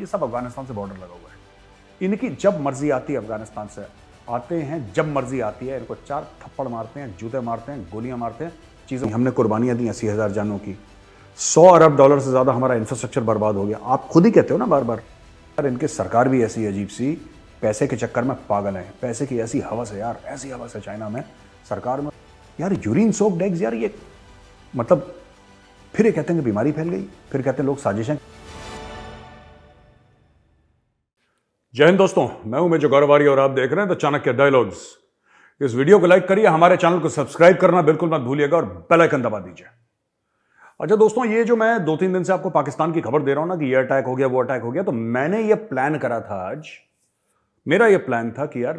ये सब अफगानिस्तान से बॉर्डर लगा हुआ है। इनकी जब मर्जी आती है अफगानिस्तान से आते हैं, जब मर्जी आती है इनको 4 थप्पड़ मारते हैं, जूते मारते हैं, गोलियां मारते हैं, चीज़ें। हमने कुर्बानियां दी 80,000 जानों की, $100 अरब से ज़्यादा हमारा इंफ्रास्ट्रक्चर बर्बाद हो गया। आप खुद ही कहते हो ना बार बार, यार इनकी सरकार भी ऐसी अजीब सी, पैसे के चक्कर में पागल है। पैसे की ऐसी हवस है यार, ऐसी हवस है चाइना में सरकार में यार। यूरिन सोक्ड एग्स यार, ये मतलब फिर ये कहते हैं कि बीमारी फैल गई, फिर कहते हैं लोग साजिशें। जय हिंद दोस्तों, मैं हूं मेजर गौरवारी और आप देख रहे हैं द चाणक्य डायलॉग्स। इस वीडियो को लाइक करिए, हमारे चैनल को सब्सक्राइब करना बिल्कुल मत भूलिएगा और बेल आइकन दबा दीजिए। अच्छा दोस्तों, ये जो मैं 2-3 दिन से आपको पाकिस्तान की खबर दे रहा हूं ना कि ये अटैक हो गया, वो अटैक हो गया, तो मैंने ये प्लान करा था आज। मेरा ये प्लान था कि यार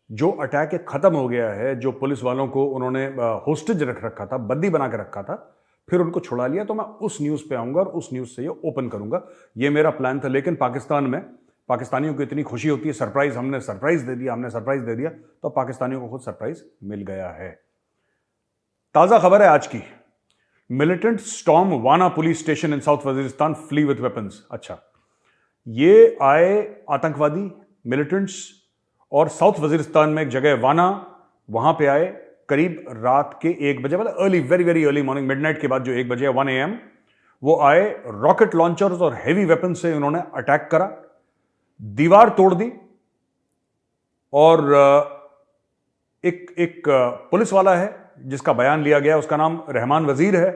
जो अटैक खत्म हो गया है, जो पुलिस वालों को उन्होंने होस्टेज रख रखा था, बंदी बना के रखा था, फिर उनको छुड़ा लिया, तो मैं उस न्यूज पे आऊंगा और उस न्यूज से ये ओपन करूंगा। ये मेरा प्लान था। लेकिन पाकिस्तान में पाकिस्तानियों को इतनी खुशी होती है, सरप्राइज, हमने सरप्राइज दे दिया, तो पाकिस्तानियों को खुद सरप्राइज मिल गया है। ताजा खबर है आज की, militant storm Wana police station in South Waziristan, flee with weapons. अच्छा, ये आए आतंकवादी मिलिटेंट्स और साउथ वजीरिस्तान में एक जगह वाना, वहां पे आए करीब रात के 1 बजे, मतलब early, very very early morning, midnight के बाद जो 1 बजे 1 AM, वो आए, रॉकेट लॉन्चर्स और हेवी वेपन से उन्होंने अटैक करा, दीवार तोड़ दी। और एक पुलिस वाला है जिसका बयान लिया गया, उसका नाम रहमान वजीर है,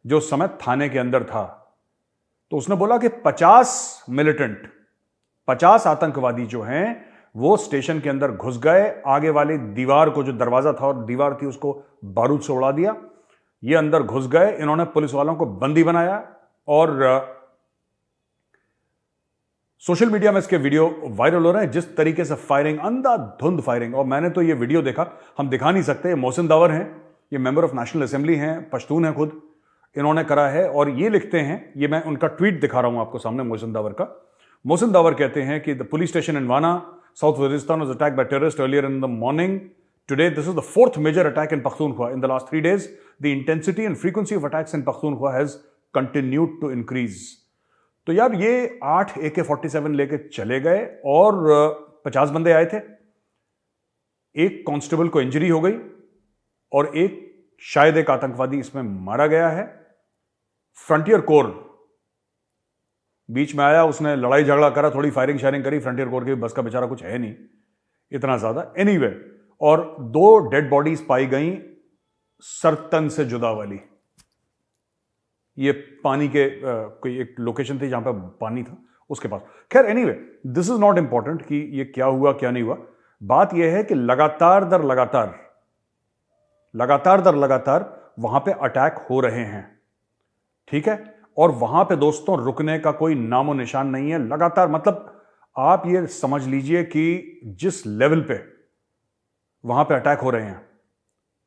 जो उस समय थाने के अंदर था। तो उसने बोला कि 50 आतंकवादी जो हैं वो स्टेशन के अंदर घुस गए, आगे वाली दीवार को, जो दरवाजा था और दीवार थी, उसको बारूद से उड़ा दिया। ये अंदर घुस गए, इन्होंने पुलिस वालों को बंदी बनाया और सोशल मीडिया में इसके वीडियो वायरल हो रहे हैं। जिस तरीके से फायरिंग, अंधाधुंध फायरिंग, और मैंने तो ये वीडियो देखा, हम दिखा नहीं सकते। मोहसिन दावर हैं, ये मेंबर ऑफ नेशनल असेंबली हैं, पश्तून हैं खुद, इन्होंने करा है। और ये लिखते हैं, ये मैं उनका ट्वीट दिखा रहा हूं आपको सामने, मोहसिन दावर का। मोहसिन दावर कहते हैं कि द पुलिस स्टेशन इन वाना, South Waziristan was attacked by terrorists earlier in the morning. Today, this is the 4th major attack in Pakhtunkhwa. In the last 3 days, the intensity and frequency of attacks in Pakhtunkhwa has continued to increase. तो यार ये 8 AK-47 लेके चले गए और 50 बंदे आए थे। एक कांस्टेबल को इंजरी हो गई और शायद एक आतंकवादी इसमें मारा गया है। फ्रंटियर कोर बीच में आया, उसने लड़ाई झगड़ा करा, थोड़ी फायरिंग शायरिंग करी। फ्रंटियर कोर के बस का बेचारा कुछ है नहीं इतना ज्यादा, एनीवे। और 2 डेड बॉडीज पाई गई सरतन से जुदा वाली। ये पानी के कोई एक लोकेशन थी जहां पर पानी था, उसके पास। खैर anyway, this is not important कि ये क्या हुआ क्या नहीं हुआ। बात यह है कि लगातार दर लगातार वहां पे अटैक हो रहे हैं, ठीक है। और वहां पे दोस्तों रुकने का कोई नामो निशान नहीं है। लगातार, मतलब आप ये समझ लीजिए कि जिस लेवल पे वहां पे अटैक हो रहे हैं,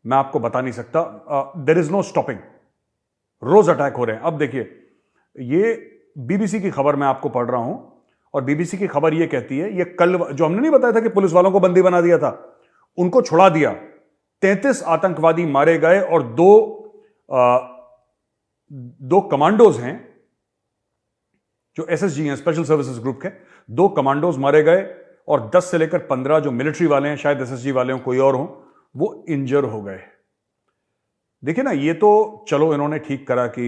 मैं आपको बता नहीं सकता। देयर इज नो स्टॉपिंग, रोज अटैक हो रहे हैं। अब देखिए, ये बीबीसी की खबर मैं आपको पढ़ रहा हूं, और बीबीसी की खबर ये कहती है, ये कल जो हमने नहीं बताया था कि पुलिस वालों को बंदी बना दिया था, उनको छुड़ा दिया। 33 आतंकवादी मारे गए और 2 कमांडोज हैं जो SSG हैं, स्पेशल सर्विसेज ग्रुप के। 2 कमांडोज मारे गए और 10 से लेकर 15 जो मिलिट्री वाले हैं, शायद SSG वाले हों, कोई और हो, वो इंजर हो गए। देखिए ना, ये तो चलो इन्होंने ठीक करा कि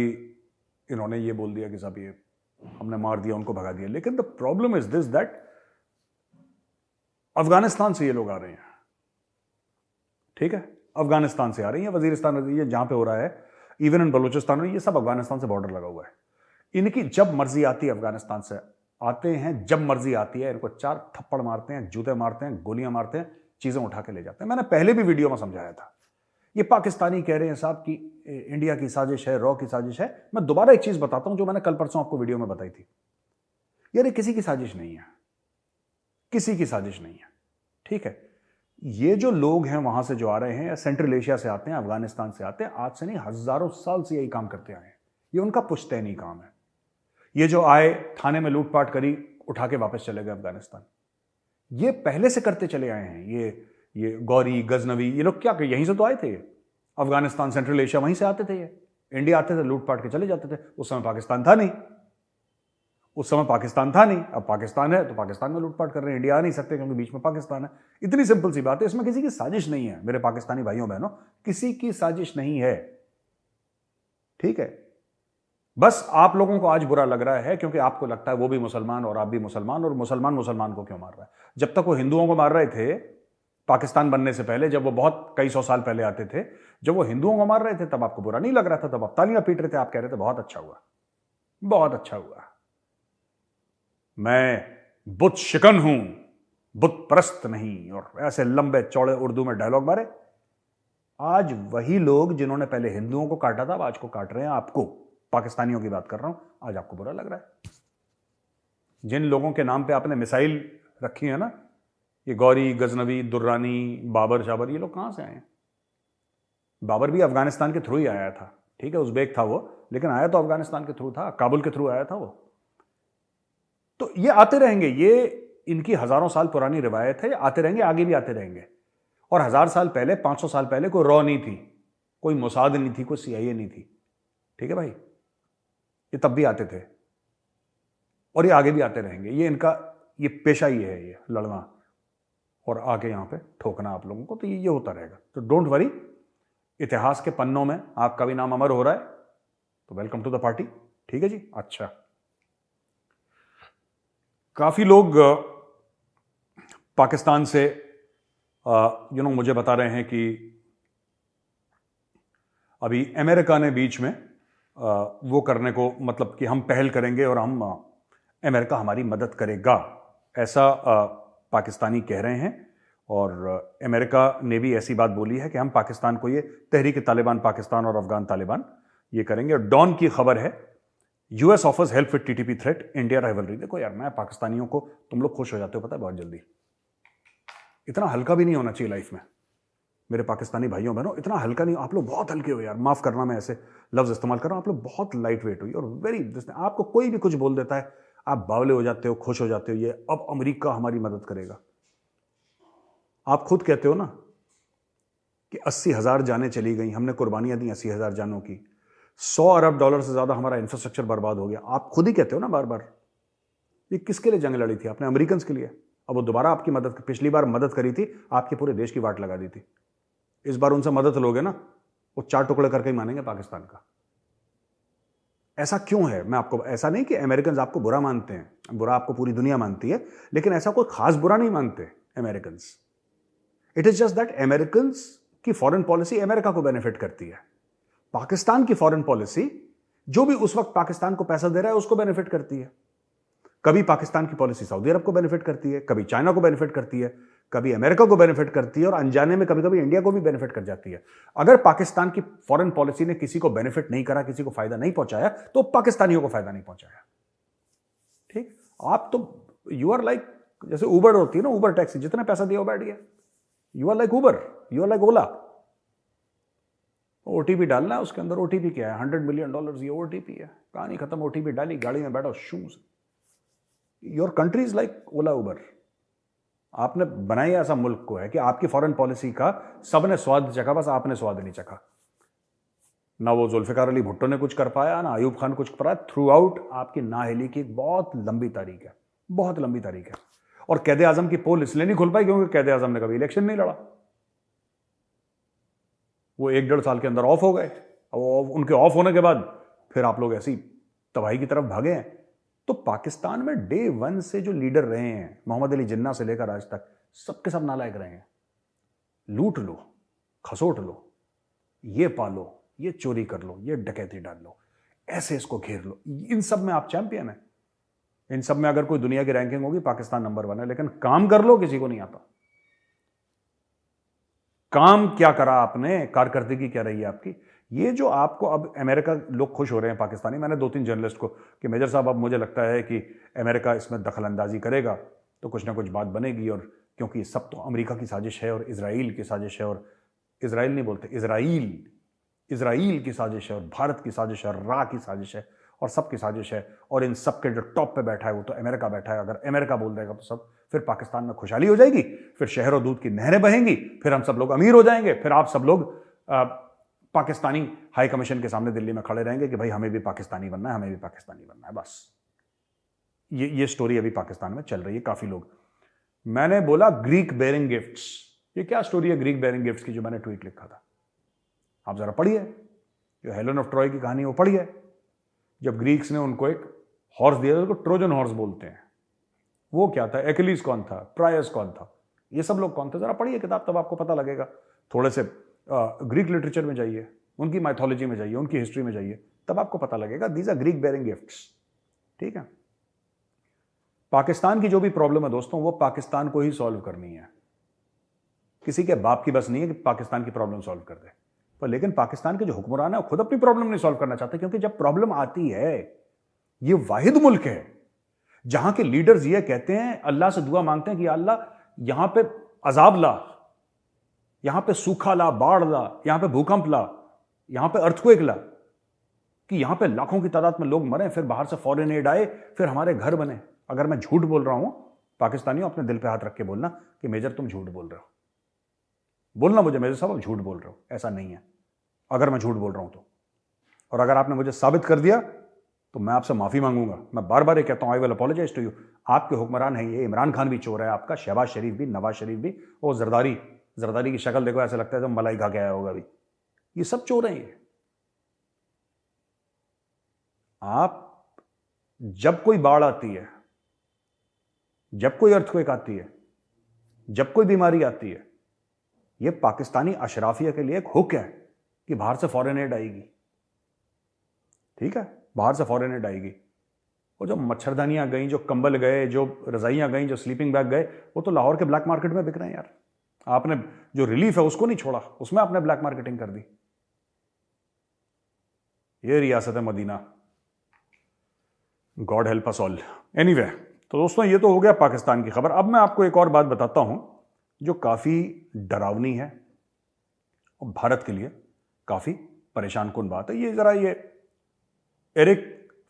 इन्होंने ये बोल दिया कि साहब ये हमने मार दिया, उनको भगा दिया। लेकिन the problem is this, that Afghanistan से ये लोग आ रहे हैं, ठीक है। अफगानिस्तान से आ रही है, वजीरिस्तान, ये जहां पे हो रहा है, इवन इन बलूचिस्तान में, ये सब अफगानिस्तान से बॉर्डर लगा हुआ है। इनकी जब मर्जी आती है, अफगानिस्तान से आते हैं, जब मर्जी आती है, इनको 4 थप्पड़ मारते हैं, जूते मारते हैं, गोलियां मारते हैं, चीजें उठा के ले जाते हैं। मैंने पहले भी वीडियो में समझाया था। ये पाकिस्तानी कह रहे हैं साहब कि इंडिया की साजिश है, रॉ की साजिश है। मैं दोबारा एक चीज बताता हूं जो मैंने कल परसों आपको वीडियो में बताई थी। यार ये किसी की साजिश नहीं है, किसी की साजिश नहीं है, ठीक है। ये जो लोग हैं वहां से जो आ रहे हैं, सेंट्रल एशिया से आते हैं, अफगानिस्तान से आते हैं, आज से नहीं हजारों साल से यही काम करते आए हैं। ये उनका पुश्तैनी काम है। ये जो आए, थाने में लूटपाट करी, उठा के वापस चले गए अफगानिस्तान, ये पहले से करते चले आए हैं। ये गौरी, गजनवी, ये लोग क्या, यहीं से तो आए थे। अफगानिस्तान, सेंट्रल एशिया, वहीं से आते थे। ये इंडिया आते थे, लूटपाट के चले जाते थे। उस समय पाकिस्तान था नहीं। उस समय पाकिस्तान था नहीं, अब पाकिस्तान है तो पाकिस्तान में लूटपाट कर रहे हैं, इंडिया आ नहीं सकते क्योंकि बीच में पाकिस्तान है। इतनी सिंपल सी बात है, इसमें किसी की साजिश नहीं है मेरे पाकिस्तानी भाइयों बहनों, किसी की साजिश नहीं है, ठीक है। बस आप लोगों को आज बुरा लग रहा है क्योंकि आपको लगता है वो भी मुसलमान और आप भी मुसलमान, और मुसलमान मुसलमान को क्यों मार रहा है। जब तक वो हिंदुओं को मार रहे थे पाकिस्तान बनने से पहले, जब वो बहुत कई सौ साल पहले आते थे, जब वो हिंदुओं को मार रहे थे तब आपको बुरा नहीं लग रहा था, तब आप तालियां पीट रहे थे, आप कह रहे थे बहुत अच्छा हुआ, बहुत अच्छा हुआ, मैं बुत शिकन हूं, बुत परस्त नहीं, और ऐसे लंबे चौड़े उर्दू में डायलॉग मारे। आज वही लोग जिन्होंने पहले हिंदुओं को काटा था आज को काट रहे हैं आपको। पाकिस्तानियों की बात कर रहा हूं, आज आपको बुरा लग रहा है। जिन लोगों के नाम पे आपने मिसाइल रखी है ना, ये गौरी, गजनवी, दुर्रानी, बाबर शाबर, ये लोग कहां से आए हैं? बाबर भी अफगानिस्तान के थ्रू ही आया था, ठीक है, उज़्बेक था वो, लेकिन आया तो अफगानिस्तान के थ्रू था, काबुल के थ्रू आया था वो। तो ये आते रहेंगे, ये इनकी हजारों साल पुरानी रिवायत है, आते रहेंगे, आगे भी आते रहेंगे। और 1000 साल पहले, 500 साल पहले कोई रॉ नहीं थी, कोई मोसाद नहीं थी, कोई CIA नहीं थी, ठीक है भाई, ये तब भी आते थे और ये आगे भी आते रहेंगे। ये इनका ये पेशा ही है, ये लड़ना और आके यहां पे ठोकना आप लोगों को, तो ये होता रहेगा। तो डोंट वरी, इतिहास के पन्नों में आपका भी नाम अमर हो रहा है, तो वेलकम टू द पार्टी, ठीक है जी। अच्छा, काफी लोग पाकिस्तान से मुझे बता रहे हैं कि अभी अमेरिका ने बीच में वो करने को, मतलब कि हम पहल करेंगे और हम अमेरिका हमारी मदद करेगा, ऐसा पाकिस्तानी कह रहे हैं। और अमेरिका ने भी ऐसी बात बोली है कि हम पाकिस्तान को, ये तहरीक तालिबान पाकिस्तान और अफगान तालिबान ये करेंगे। और डॉन की खबर है, US offers help with TTP threat, India rivalry. देखो यार, मैं पाकिस्तानियों को, तुम लोग खुश हो जाते हो पता है बहुत जल्दी, इतना हल्का भी नहीं होना चाहिए लाइफ में मेरे पाकिस्तानी भाइयों बहनों, इतना हल्का नहीं, आप लोग बहुत हल्के हो यार, माफ करना मैं ऐसे लफ्ज इस्तेमाल कर रहा हूं, आप लोग बहुत लाइट वेट हो और वेरी, आपको कोई भी कुछ बोल देता है आप बावले हो जाते हो, खुश हो जाते हो, ये अब अमेरिका हमारी मदद करेगा। आप खुद कहते हो ना कि 80,000 जानें चली गई, हमने कुर्बानियां दी 80,000 जानों की, $100 अरब से ज्यादा हमारा इंफ्रास्ट्रक्चर बर्बाद हो गया। आप खुद ही कहते हो ना बार बार, ये किसके लिए जंग लड़ी थी आपने? अमेरिकन के लिए। अब वो दोबारा आपकी मदद, पिछली बार मदद करी थी, आपके पूरे देश की वाट लगा दी थी, इस बार उनसे मदद लोगे ना, वो 4 टुकड़े करके ही मानेंगे पाकिस्तान का। ऐसा क्यों है? मैं आपको, ऐसा नहीं कि अमेरिकन आपको बुरा मानते हैं, बुरा आपको पूरी दुनिया मानती है, लेकिन ऐसा कोई खास बुरा नहीं मानते American. It is just that American की फॉरेन पॉलिसी अमेरिका को बेनिफिट करती है, पाकिस्तान की फॉरेन पॉलिसी जो भी उस वक्त पाकिस्तान को पैसा दे रहा है उसको बेनिफिट करती है। कभी पाकिस्तान की पॉलिसी सऊदी अरब को बेनिफिट करती है, कभी चाइना को बेनिफिट करती है, कभी अमेरिका को बेनिफिट करती है, और अनजाने में कभी कभी इंडिया को भी बेनिफिट कर जाती है। अगर पाकिस्तान की फॉरेन पॉलिसी ने किसी को बेनिफिट नहीं करा, किसी को फायदा नहीं पहुंचाया, तो पाकिस्तानियों को फायदा नहीं पहुंचाया। ठीक, आप तो यू आर लाइक, जैसे उबर होती है ना, उबर टैक्सी, जितना पैसा दिया वो बैठ गया। You are like Uber, you are like Ola. OTP डालना है, उसके अंदर OTP क्या है? $100 मिलियन ये OTP है, कहानी खत्म। OTP डाली, गाड़ी में बैठो, shoes. Your country is like Ola Uber. आपने बनाई ऐसा मुल्क को है कि आपकी फॉरेन पॉलिसी का सबने स्वाद चखा, बस आपने स्वाद नहीं चखा। ना वो जुल्फिकार अली भुट्टो ने कुछ कर पाया, ना अयूब खान कुछ कर पाया। थ्रू आउट आपकी नाअहली की एक बहुत लंबी तारीख है, बहुत लंबी तारीख है। और कैद आजम की पोल इसलिए नहीं खुल पाई क्योंकि कैद आजम ने कभी इलेक्शन नहीं लड़ा, वो 1-1.5 साल के अंदर ऑफ हो गए। और उनके ऑफ होने के बाद फिर आप लोग ऐसी तबाही की तरफ भागे हैं। तो पाकिस्तान में डे 1 से जो लीडर रहे हैं, मोहम्मद अली जिन्ना से लेकर आज तक, सबके सब नालायक रहे हैं। लूट लो, खसोट लो, ये पालो, ये चोरी कर लो, ये डकैती डाल लो, ऐसे इसको घेर लो, इन सब में आप चैंपियन हैं। इन सब में अगर कोई दुनिया की रैंकिंग होगी, पाकिस्तान नंबर 1 है। लेकिन काम कर लो, किसी को नहीं आता। काम क्या करा आपने, कारकर्दगी क्या रही है आपकी? ये जो आपको अब अमेरिका, लोग खुश हो रहे हैं पाकिस्तानी, मैंने 2-3 जर्नलिस्ट को कि मेजर साहब अब मुझे लगता है कि अमेरिका इसमें दखल अंदाजी करेगा तो कुछ ना कुछ बात बनेगी, और क्योंकि सब तो अमेरिका की साजिश है और इजराइल की साजिश है, और इजराइल नहीं बोलते, इजराइल की साजिश है, और भारत की साजिश है, और रा की साजिश है, और सबकी साजिश है। और इन सब के जो टॉप पे बैठा है वो तो अमेरिका बैठा है। अगर अमेरिका बोल देगा तो सब, फिर पाकिस्तान में खुशहाली हो जाएगी, फिर शहर और दूध की नहरें बहेंगी, फिर हम सब लोग अमीर हो जाएंगे, फिर आप सब लोग पाकिस्तानी हाई कमीशन के सामने दिल्ली में खड़े रहेंगे कि भाई हमें भी पाकिस्तानी बनना है, हमें भी पाकिस्तानी बनना है। बस ये स्टोरी अभी पाकिस्तान में चल रही है, काफी लोग। मैंने बोला ग्रीक बेरिंग गिफ्ट्स, ये क्या स्टोरी है ग्रीक बेरिंग गिफ्ट्स की जो मैंने ट्वीट लिखा था, आप जरा पढ़िए। जो हेलेन ऑफ ट्रॉय की कहानी वो पढ़िए। जब ग्रीक्स ने उनको एक हॉर्स दिया, उसको ट्रोजन हॉर्स बोलते हैं। वो क्या था, एक्लिस कौन था, ट्रायस कौन था, ये सब लोग कौन थे, जरा पढ़िए किताब, तब आपको पता लगेगा। थोड़े से ग्रीक लिटरेचर में जाइए, उनकी माइथोलॉजी में जाइए, उनकी हिस्ट्री में जाइए, तब आपको पता लगेगा these are Greek bearing gifts. ठीक है। पाकिस्तान की जो भी प्रॉब्लम है दोस्तों, वो पाकिस्तान को ही सॉल्व करनी है। किसी के बाप की बस नहीं है कि पाकिस्तान की प्रॉब्लम सॉल्व कर दे। पर लेकिन पाकिस्तान के जो हुक्मरान है वो खुद अपनी प्रॉब्लम नहीं सॉल्व करना चाहते, क्योंकि जब प्रॉब्लम आती है, ये वाहिद मुल्क है जहां के लीडर्स ये कहते हैं, अल्लाह से दुआ मांगते हैं कि अल्लाह यहां पे अजाब ला, यहां पे सूखा ला, बाढ़ ला, यहां पे भूकंप ला, यहां पे अर्थक्वेक ला, कि यहां पे लाखों की तादाद में लोग मरे, फिर बाहर से फॉरेन एड आए, फिर हमारे घर बने। अगर मैं झूठ बोल रहा हूं, पाकिस्तानियों अपने दिल पे हाथ रख के बोलना कि मेजर तुम झूठ बोल रहे हो। बोलना मुझे मेजर साहब आप झूठ बोल रहे हो, ऐसा नहीं है अगर मैं झूठ बोल रहा हूं तो। और अगर आपने मुझे साबित कर दिया तो मैं आपसे माफी मांगूंगा। मैं बार बार ये कहता हूं, I will apologise to you. आपके हुक्मरान है ये, इमरान खान भी चोर है आपका, शहबाज शरीफ भी, नवाज शरीफ भी, और जरदारी की शक्ल देखो, ऐसा लगता है जब मलाई खा के आया होगा अभी। ये सब चोर हैं ये। आप जब कोई बाढ़ आती है, जब कोई अर्थक्वेक आती है, जब कोई बीमारी आती है, ये पाकिस्तानी अशराफिया के लिए एक हुक है कि बाहर से फॉरेन एड आएगी। ठीक है, बाहर से फॉरेन एड आएगी। वो जो मच्छरदानियां गई, जो कंबल गए, जो रजाइयां गई, जो स्लीपिंग बैग गए, वो तो लाहौर के ब्लैक मार्केट में बिक रहे हैं यार। आपने जो रिलीफ है उसको नहीं छोड़ा, उसमें आपने ब्लैक मार्केटिंग कर दी। ये रियासत है Medina, God help us all. Anyway, तो दोस्तों ये तो हो गया पाकिस्तान की खबर। अब मैं आपको एक और बात बताता हूं जो काफी डरावनी है और भारत के लिए काफी परेशान कुन बात है। ये एरिक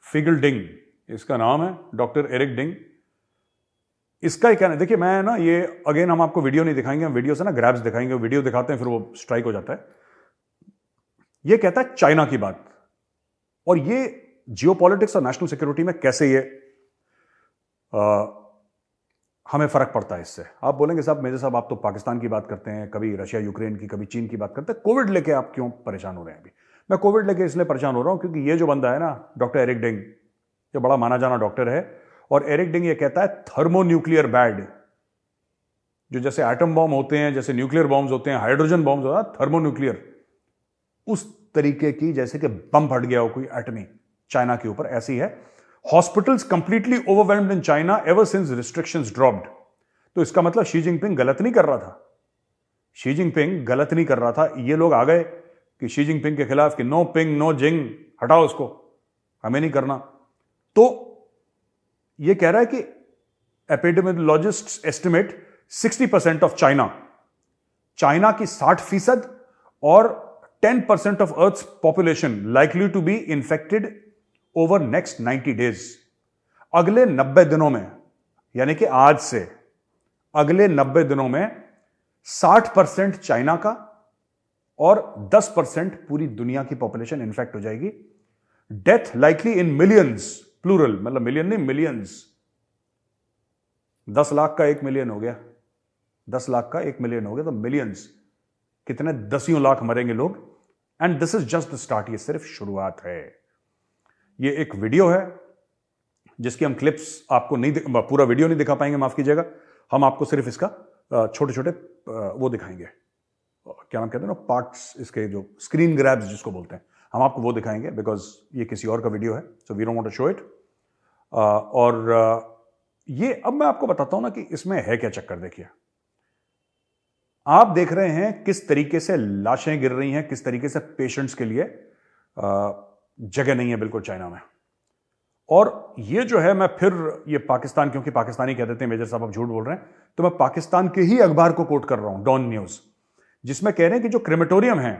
फिगलडिंग इसका नाम है, डॉक्टर एरिक डिंग। इसका ही कहना है, देखिए मैं ना ये अगेन हम आपको वीडियो नहीं दिखाएंगे, हम वीडियो से ना ग्रैब्स दिखाएंगे, वीडियो दिखाते हैं फिर वो स्ट्राइक हो जाता है। ये कहता है चाइना की बात, और ये जियोपॉलिटिक्स और नेशनल सिक्योरिटी में कैसे ये हमें फर्क पड़ता है इससे। आप बोलेंगे साहब मेजर साहब आप तो पाकिस्तान की बात करते हैं, कभी रशिया यूक्रेन की, कभी चीन की बात करते हैं, कोविड लेके आप क्यों परेशान हो रहे हैं? अभी मैं कोविड लेके इसलिए परेशान हो रहा हूं क्योंकि ये जो बंदा है ना, डॉक्टर एरिक डिंग, जो बड़ा माना जाना डॉक्टर है, और एरिक डिंग ये कहता है थर्मोन्यूक्लियर बैड, जो जैसे एटम बॉम्ब होते हैं, जैसे न्यूक्लियर बॉम्ब्स होते हैं, हाइड्रोजन बॉम्ब्स होता है, थर्मोन्यूक्लियर, उस तरीके की जैसे कि बम फट गया हो कोई एटमी चाइना के ऊपर, ऐसी है। Hospitals completely overwhelmed in China ever since restrictions dropped. तो इसका मतलब शी जिनपिंग गलत नहीं कर रहा था, शी जिनपिंग गलत नहीं कर रहा था। ये लोग आ गए कि शी जिनपिंग के खिलाफ कि नो पिंग नो जिंग, हटाओ उसको, हमें नहीं करना। तो ये कह रहा है कि एपिडेमियोलॉजिस्ट्स एस्टिमेट 60% ऑफ चाइना की 60% और 10% of earth's population likely to be infected over next 90 days। अगले 90 दिनों में, यानी कि आज से अगले 90 दिनों में 60% चाइना का और 10% पूरी दुनिया की पॉपुलेशन इन्फेक्ट हो जाएगी। Death likely in millions, plural, मतलब मिलियन नहीं मिलियंस। 10 लाख का 1 मिलियन हो गया, 10 लाख का 1 मिलियन हो गया, तो मिलियंस कितने, दसियों लाख मरेंगे लोग। And this is just the start, ये सिर्फ शुरुआत है। ये एक वीडियो है जिसकी हम क्लिप्स आपको नहीं, पूरा वीडियो नहीं दिखा पाएंगे, माफ कीजिएगा। हम आपको सिर्फ इसका छोटे छोटे वो दिखाएंगे, क्या नाम कहते हैं ना, पार्ट्स, इसके जो स्क्रीन ग्रैब्स जिसको बोलते हैं, हम आपको वो दिखाएंगे बिकॉज ये किसी और का वीडियो है, so we don't want to show it. और ये अब मैं आपको बताता हूं ना कि इसमें है क्या चक्कर। देखिए, आप देख रहे हैं किस तरीके से लाशें गिर रही हैं, किस तरीके से पेशेंट्स के लिए जगह नहीं है बिल्कुल चाइना में। और ये जो है, मैं फिर ये पाकिस्तान, क्योंकि पाकिस्तानी कह देते हैं मेजर साहब आप झूठ बोल रहे हैं, तो मैं पाकिस्तान के ही अखबार को कोट कर रहा हूं, डॉन न्यूज, जिसमें कह रहे हैं कि जो क्रेमेटोरियम है,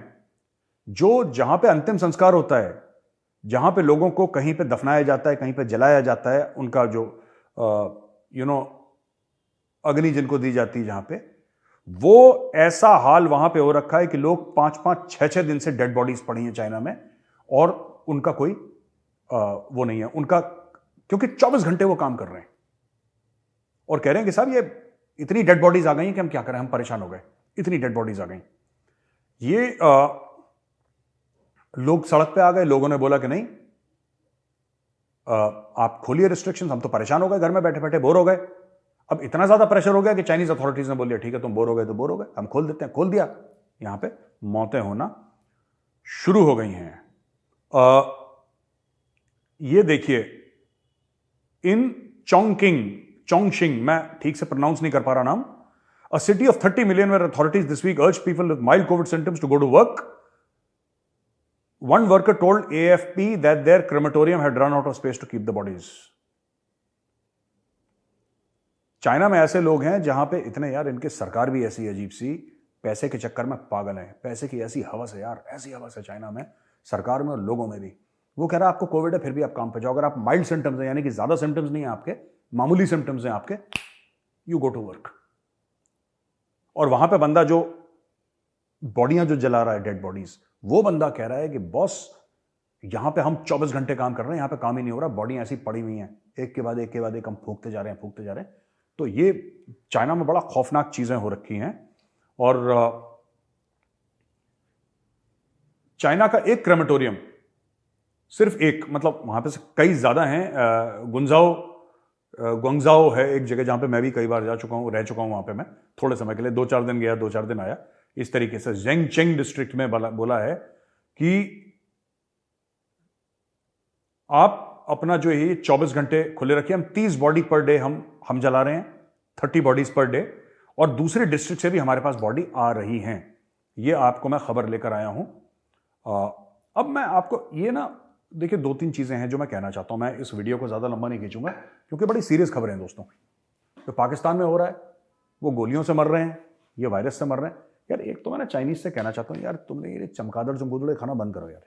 जो जहां पे अंतिम संस्कार होता है, जहां पे लोगों को कहीं पे दफनाया जाता है, कहीं पे जलाया जाता है, उनका जो अग्नि जिनको दी जाती है जहां पे, वो ऐसा हाल वहां पे हो रखा है कि लोग 5-5, 6-6 दिन से डेड बॉडीज पड़ी हैं चाइना में, और उनका कोई वो नहीं है, उनका क्योंकि 24 घंटे वो काम कर रहे हैं और कह रहे हैं कि साहब ये इतनी डेड बॉडीज आ गई हैं कि हम क्या करें, हम परेशान हो गए, इतनी डेड बॉडीज आ गई। ये लोग सड़क पे आ गए, लोगों ने बोला कि नहीं आप खोलिए रिस्ट्रिक्शंस, हम तो परेशान हो गए, घर में बैठे बैठे बोर हो गए। अब इतना ज्यादा प्रेशर हो गया कि चाइनीज अथॉरिटीज ने बोल दिया ठीक है तुम बोर हो गए तो बोर हो गए, हम खोल देते हैं। खोल दिया, यहां पे मौतें होना शुरू हो गई हैं। ये देखिए, इन चोंगशिंग, मैं ठीक से प्रोनाउंस नहीं कर पा रहा नाम, a city of 30 million where authorities this week urged people with mild COVID symptoms to go to work. One worker told AFP that their crematorium had run out of space to keep the bodies. China में ऐसे लोग हैं जहां पे इतने, यार इनकी सरकार भी ऐसी अजीब सी, पैसे के चक्कर में पागल है, पैसे की ऐसी हवस है यार, ऐसी हवस है चाइना में, सरकार में और लोगों में भी। वो कह रहा है आपको कोविड है फिर भी आप काम पे जाओ, अगर आप माइल्ड सिम्टम्स हैं यानी कि ज्यादा सिम्टम्स नहीं है आपके, मामूली सिम्टम्स हैं आपके, यू गो टू वर्क। और वहां पे बंदा जो बॉडियां जो जला रहा है, डेड बॉडीज, वो बंदा कह रहा है कि बॉस यहां पे हम 24 घंटे काम कर रहे हैं, यहां पे काम ही नहीं हो रहा, बॉडी ऐसी पड़ी हुई हैं, एक के बाद एक हम फूकते जा रहे हैं। तो ये चाइना में बड़ा खौफनाक चीजें हो रखी हैं। और चाइना का एक क्रेमेटोरियम, सिर्फ एक, मतलब वहां पे से कई ज्यादा हैं, ग्वांगझाओ है एक जगह जहां पे मैं भी कई बार जा चुका हूं, रह चुका हूं वहां पे, मैं थोड़े समय के लिए 2-4 दिन गया, 2-4 दिन आया, इस तरीके से। ज़ेंगचेंग डिस्ट्रिक्ट में बोला है कि आप अपना जो है 24 घंटे खुले रखिए, हम 30 बॉडी पर डे हम जला रहे हैं, 30 बॉडीज पर डे, और दूसरे डिस्ट्रिक्ट से भी हमारे पास बॉडी आ रही हैं। ये आपको मैं खबर लेकर आया हूं। अब मैं आपको ये ना, देखिए 2-3 चीजें हैं जो मैं कहना चाहता हूं। मैं इस वीडियो को ज्यादा लंबा नहीं खींचूंगा क्योंकि बड़ी सीरियस खबरें हैं दोस्तों। जो पाकिस्तान में हो रहा है, वो गोलियों से मर रहे हैं, ये वायरस से मर रहे हैं। यार एक तो मैं ना चाइनीज से कहना चाहता हूं, यार तुमने ये चमगादड़ चमगुदड़े खाना बंद करो यार,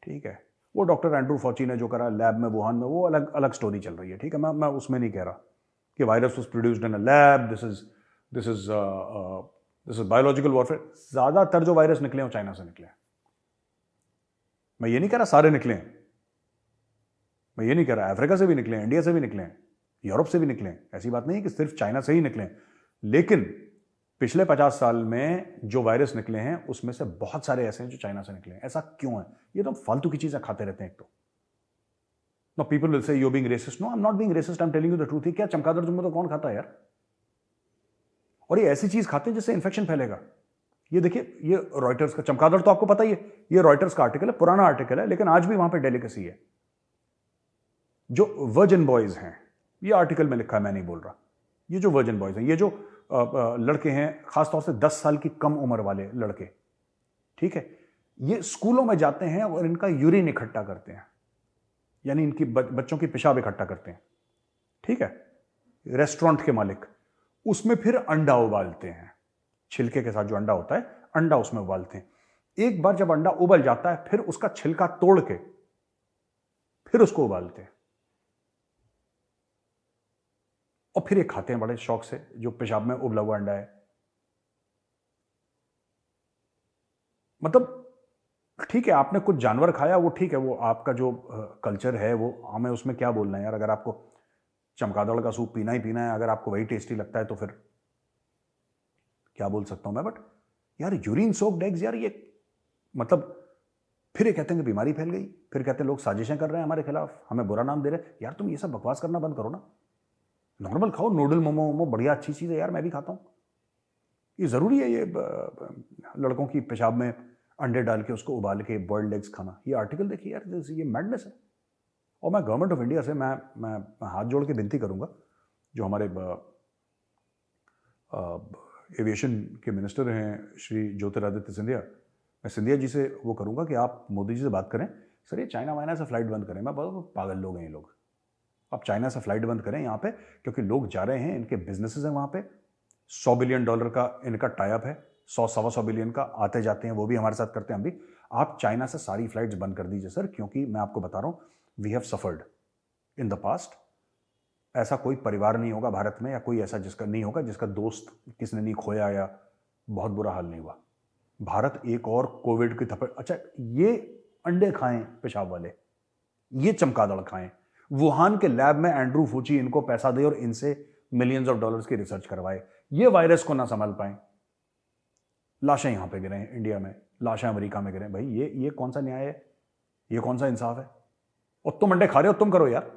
ठीक है। वो डॉक्टर एंड्रू फॉची ने जो करा लैब में वुहान में, वो अलग अलग स्टोरी चल रही है, ठीक है। मैं उसमें नहीं कह रहा कि virus was produced in a lab, this is biological warfare. ज्यादातर जो वायरस निकले वो चाइना से निकले हैं। मैं ये नहीं कह रहा सारे निकले हैं, मैं ये नहीं कह रहा, अफ्रीका से भी निकले हैं, इंडिया से भी निकले हैं, यूरोप से भी निकले हैं, ऐसी बात नहीं है कि सिर्फ चाइना से ही निकले हैं। लेकिन पिछले 50 साल में जो वायरस निकले हैं उसमें से बहुत सारे ऐसे हैं जो चाइना से निकले हैं। ऐसा क्यों है? ये तो फालतू की चीजें खाते रहते हैं। एक तो no, people will say you being racist. No, I am not being racist, I am telling you the truth. क्या चमगादड़ तुम तो कौन खाता है यार? और ये ऐसी चीज खाते हैं जिससे इंफेक्शन फैलेगा। ये देखिए, ये रॉयटर्स का चमगादड़ तो आपको पता ही है, ये रॉयटर्स का आर्टिकल है, पुराना आर्टिकल है, लेकिन आज भी वहां पे डेलिकेसी है। जो वर्जिन बॉयज हैं, ये आर्टिकल में लिखा है, मैं नहीं बोल रहा, ये जो वर्जिन बॉयज हैं, ये जो लड़के हैं, खासतौर से 10 साल की कम उम्र वाले लड़के, ठीक है, ये स्कूलों में जाते हैं और इनका यूरिन इकट्ठा करते हैं, यानी इनकी बच्चों की पेशाब इकट्ठा करते हैं, ठीक है। रेस्टोरेंट के मालिक उसमें फिर अंडा उबालते हैं, छिलके के साथ जो अंडा होता है, अंडा उसमें उबालते हैं। एक बार जब अंडा उबल जाता है, फिर उसका छिलका तोड़ के फिर उसको उबालते हैं और फिर ये खाते हैं बड़े शौक से, जो पेशाब में उबला हुआ अंडा है। मतलब ठीक है, आपने कुछ जानवर खाया, वो ठीक है, वो आपका जो कल्चर है, वो हमें उसमें क्या बोलना है यार। अगर आपको चमगादड़ का सूप पीना ही पीना है, अगर आपको वही टेस्टी लगता है, तो फिर क्या बोल सकता हूं मैं। बट यार यूरिन सोक्ड एग्स, यार ये मतलब, फिर ये कहते हैं कि बीमारी फैल गई, फिर कहते हैं लोग साजिशें कर रहे हैं हमारे खिलाफ, हमें बुरा नाम दे रहे हैं। यार तुम ये सब बकवास करना बंद करो ना, नॉर्मल खाओ, नूडल मोमो वोमो बढ़िया अच्छी चीज है यार, मैं भी खाता हूं। ये जरूरी है ये लड़कों की पेशाब में अंडे डाल के उसको उबाल के बॉइल्ड एग्स खाना? ये आर्टिकल देखिए यार, ये मैडनेस है। और मैं गवर्नमेंट ऑफ इंडिया से मैं हाथ जोड़ के विनती करूंगा, जो हमारे एविएशन के मिनिस्टर हैं श्री ज्योतिरादित्य सिंधिया, मैं सिंधिया जी से वो करूंगा कि आप मोदी जी से बात करें, सर ये चाइना वाइना से फ्लाइट बंद करें। मैं बहुत पागल लोग हैं ये लोग, आप चाइना से फ्लाइट बंद करें यहाँ पे, क्योंकि लोग जा रहे हैं, इनके बिजनेसेस हैं वहाँ पे, $100 बिलियन का इनका टाइप है, 100-125 बिलियन का, आते जाते हैं, वो भी हमारे साथ करते हैं हम भी। आप चाइना से सारी फ्लाइट्स बंद कर दीजिए सर, क्योंकि मैं आपको बता रहा हूँ, we have suffered in the past. ऐसा कोई परिवार नहीं होगा भारत में, या कोई ऐसा जिसका नहीं होगा, जिसका दोस्त किसने नहीं खोया या बहुत बुरा हाल नहीं हुआ। भारत एक और कोविड की थप्पड़। अच्छा, ये अंडे खाएं पेशाब वाले, ये चमगादड़ खाएं, वुहान के लैब में एंड्रू फूची इनको पैसा दे और इनसे मिलियंस ऑफ डॉलर्स की रिसर्च करवाए, ये वायरस को ना संभाल पाए। लाशें यहां पे गिरे हैं इंडिया में, लाशें अमेरिका में गिरे। भाई ये कौन सा न्याय है, ये कौन सा इंसाफ है? और तुम अंडे खा रहे हो, तुम करो यार।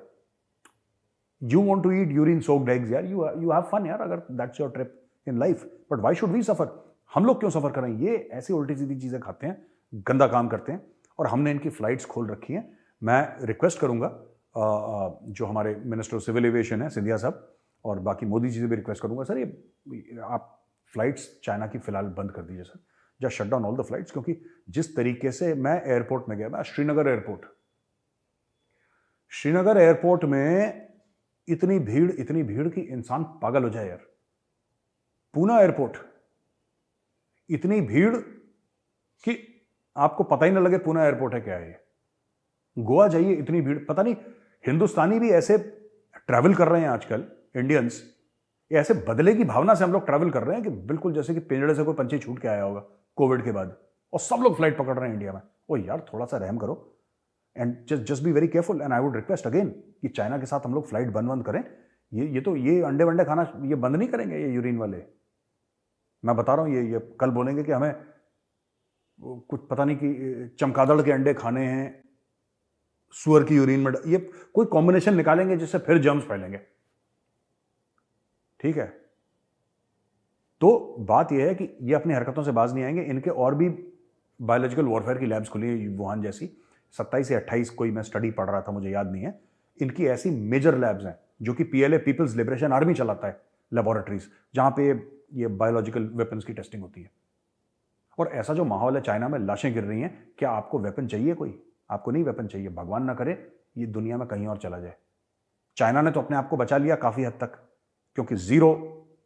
You want to eat urine soaked eggs यार, यू हैव फन यार, अगर that's your trip in life, but why should we suffer? हम लोग क्यों सफर करें? ये ऐसी उल्टी सीधी चीजें खाते हैं, गंदा काम करते हैं, और हमने इनकी फ्लाइट्स खोल रखी हैं। मैं रिक्वेस्ट करूंगा जो हमारे मिनिस्टर ऑफ सिविल एविएशन है सिंधिया साहब, और बाकी मोदी जी से भी रिक्वेस्ट करूंगा, सर ये आप फ्लाइट्स चाइना की फिलहाल बंद कर दीजिए sir, just shut down all the flights. क्योंकि जिस तरीके से मैं एयरपोर्ट में गया, मैं श्रीनगर एयरपोर्ट में इतनी भीड़ कि इंसान पागल हो जाए यार। पूना एयरपोर्ट इतनी भीड़ कि आपको पता ही ना लगे पूना एयरपोर्ट है क्या है ये। गोवा जाइए, इतनी भीड़, पता नहीं हिंदुस्तानी भी ऐसे ट्रैवल कर रहे हैं आजकल, इंडियंस ऐसे बदले की भावना से हम लोग ट्रैवल कर रहे हैं कि बिल्कुल जैसे कि पिंजड़े से कोई पंछी छूट के आया होगा कोविड के बाद, और सब लोग फ्लाइट पकड़ रहे हैं इंडिया में। ओ यार, थोड़ा सा रहम करो, and just be very careful. And I would request again कि चाइना के साथ हम लोग फ्लाइट बंद करें। ये अंडे वंडे खाना ये बंद नहीं करेंगे, ये यूरिन वाले। मैं बता रहा हूं, ये कल बोलेंगे कि हमें कुछ पता नहीं कि चमगादड़ के अंडे खाने हैं, सुअर की यूरिन में, ये कोई कॉम्बिनेशन निकालेंगे जिससे फिर जर्म्स फैलेंगे। ठीक है, तो बात यह है कि ये अपनी हरकतों से बाज नहीं आएंगे। इनके और भी बायोलॉजिकल वॉरफेयर की लैब्स खुली है वुहान जैसी, 27 या 28 कोई मैं स्टडी पढ़ रहा था, मुझे याद नहीं है। इनकी ऐसी मेजर लैब्स हैं जो कि PLA पीपल्स लिबरेशन आर्मी चलाता है, लेबोरेटरीज, जहां पे ये बायोलॉजिकल वेपन्स की टेस्टिंग होती है। और ऐसा जो माहौल है चाइना में, लाशें गिर रही हैं, क्या आपको वेपन चाहिए? कोई आपको नहीं वेपन चाहिए, भगवान ना करे ये दुनिया में कहीं और चला जाए। चाइना ने तो अपने आप को बचा लिया काफी हद तक, क्योंकि 0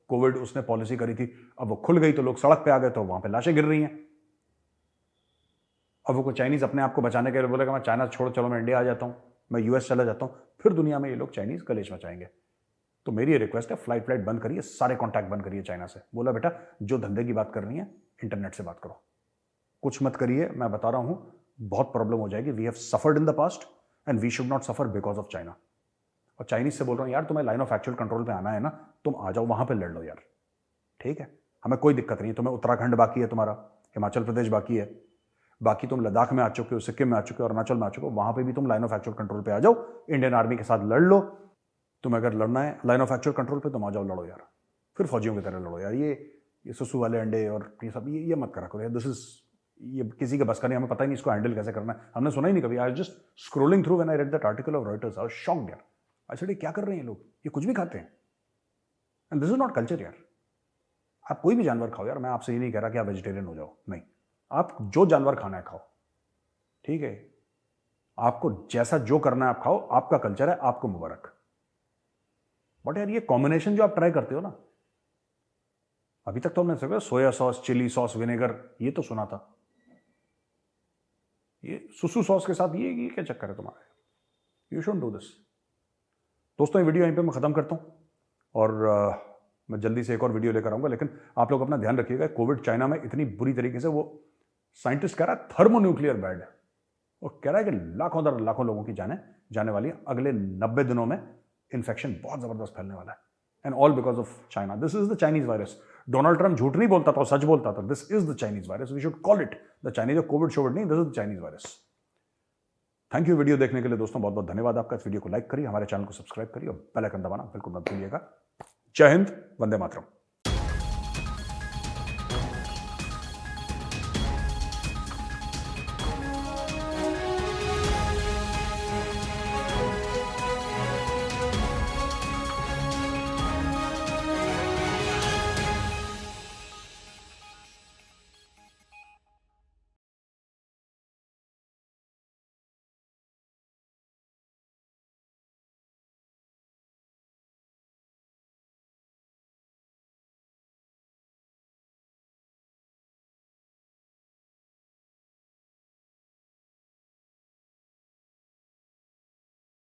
कोविड उसने पॉलिसी करी थी। अब वो खुल गई तो लोग सड़क पे आ गए, तो वहां पे लाशें गिर रही हैं। अब वो चाइनीज अपने आप को बचाने के लिए बोलेगा मैं चाइना छोड़, चलो मैं इंडिया आ जाता हूं, मैं US चला जाता हूं, फिर दुनिया में ये लोग चाइनीज कलेश मचाएंगे। तो मेरी ये रिक्वेस्ट है, फ्लाइट बंद करिए, सारे कॉन्टैक्ट बंद करिए चाइना से। बोला बेटा जो धंधे की बात करनी है इंटरनेट से बात करो, कुछ मत करिए। मैं बता रहा हूं बहुत प्रॉब्लम हो जाएगी। We have suffered in the past and we should not suffer because of China. और चाइनीज से बोल रहा हूं यार, तुम्हें लाइन ऑफ एक्चुअल कंट्रोल पे आना है ना, तुम आ जाओ, वहां पे लड़ लो यार। ठीक है, हमें कोई दिक्कत नहीं है। तुम्हें उत्तराखंड बाकी है, तुम्हारा हिमाचल प्रदेश बाकी है, बाकी तुम लद्दाख में आ चुके हो, सिक्किम में आ चुके हो, अरुणाचल में आ चुके हो, वहां पे भी तुम लाइन ऑफ एक्चुअल कंट्रोल पे आ जाओ, इंडियन आर्मी के साथ लड़ लो। तुम अगर लड़ना है लाइन ऑफ एक्चुअल कंट्रोल पे, तुम आ जाओ, लड़ो यार, फिर फौजियों की तरह लड़ो यार। ये सुसु वाले अंडे और ये सब ये मत करा करो यार। दिस इज, ये किसी के बस का नहीं, हमें पता ही नहीं इसको हैंडल कैसे करना है, हमने सुना ही नहीं कभी। I just scrolling through when I read that article of Reuters, I was shocked यार। आई सेड क्या कर रहे हैं लोग, ये कुछ भी खाते हैं, and this is not culture यार। आप कोई भी जानवर खाओ यार, मैं आपसे ये नहीं कह रहा कि आप वेजिटेरियन हो जाओ, नहीं, आप जो जानवर खाना है खाओ, ठीक है, आपको जैसा जो करना है आप खाओ, आपका कल्चर है, आपको मुबारक। बट यार ये कॉम्बिनेशन जो आप ट्राई करते हो ना, अभी तक तो हमने सिर्फ soya sauce, chilli sauce, vinegar ये तो सुना था, ये सुसु सॉस के साथ ये क्या चक्कर है तुम्हारा? You shouldn't do this. दोस्तों ये वीडियो यहीं पे मैं खत्म करता हूं, और मैं जल्दी से एक और वीडियो लेकर आऊंगा। लेकिन आप लोग अपना ध्यान रखिएगा, कोविड चाइना में इतनी बुरी तरीके से, वो साइंटिस्ट कह रहा है थर्मोन्यूक्लियर बैड है, वो कह रहा है कि लाखों दर लाखों लोगों की जाने वाली है। अगले 90 दिनों में इन्फेक्शन बहुत जबरदस्त फैलने वाला है, and all because of China. This is the Chinese virus. Donald Trump झूठ नहीं बोलता था, सच बोलता था। This is the Chinese virus, we should call it the Chinese covid शोविड नहीं, this is the Chinese virus. Thank you video देखने के लिए दोस्तों, बहुत बहुत धन्यवाद आपका। इस वीडियो को लाइक करिए, हमारे चैनल को सब्सक्राइब करिए और बेल आइकन दबाना बिल्कुल मत भूलिएगा। जय हिंद, वंदे मातरम।